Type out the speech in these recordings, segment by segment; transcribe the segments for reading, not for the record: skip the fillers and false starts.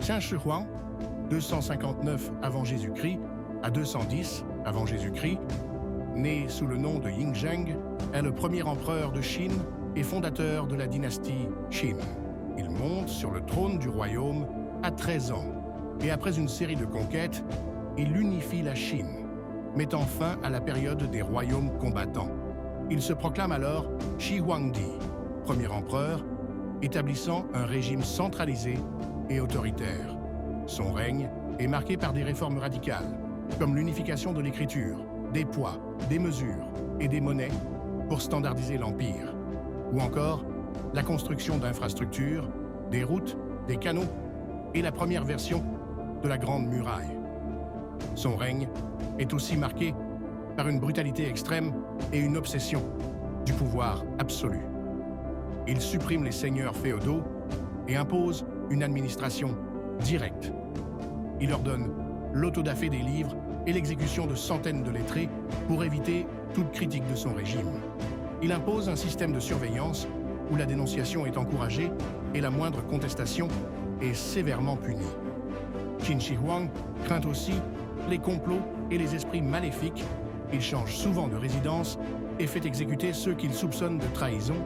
Qin Shi Huang, 259 avant Jésus-Christ à 210 avant Jésus-Christ, né sous le nom de Yingzheng, est le premier empereur de Chine et fondateur de la dynastie Qin. Il monte sur le trône du royaume à 13 ans et après une série de conquêtes, il unifie la Chine, mettant fin à la période des royaumes combattants. Il se proclame alors Shi Huangdi, premier empereur, établissant un régime centralisé et autoritaire. Son règne est marqué par des réformes radicales, comme l'unification de l'écriture, des poids, des mesures et des monnaies pour standardiser l'empire, ou encore la construction d'infrastructures, des routes, des canaux et la première version de la Grande Muraille. Son règne est aussi marqué par une brutalité extrême et une obsession du pouvoir absolu. Il supprime les seigneurs féodaux et impose une administration directe. Il ordonne l'autodafé des livres et l'exécution de centaines de lettrés pour éviter toute critique de son régime. Il impose un système de surveillance où la dénonciation est encouragée et la moindre contestation est sévèrement punie. Qin Shi Huang craint aussi les complots et les esprits maléfiques. Il change souvent de résidence et fait exécuter ceux qu'il soupçonne de trahison.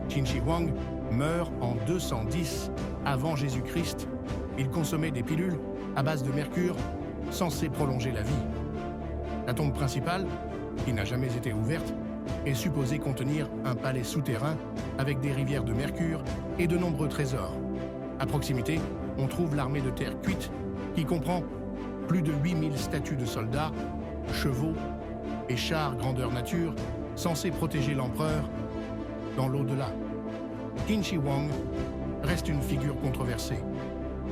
Qin Shi Huang meurt en 210 avant Jésus-Christ. Il consommait des pilules à base de mercure censées prolonger la vie. La tombe principale, qui n'a jamais été ouverte, est supposée contenir un palais souterrain avec des rivières de mercure et de nombreux trésors. À proximité, on trouve l'armée de terre cuite qui comprend plus de 8000 statues de soldats, chevaux et chars grandeur nature censés protéger l'empereur dans l'au-delà. Qin Shi Huang reste une figure controversée,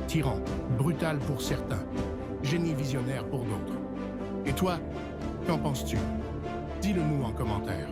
tyran, brutal pour certains, génie visionnaire pour d'autres. Et toi, qu'en penses-tu? Dis-le nous en commentaire.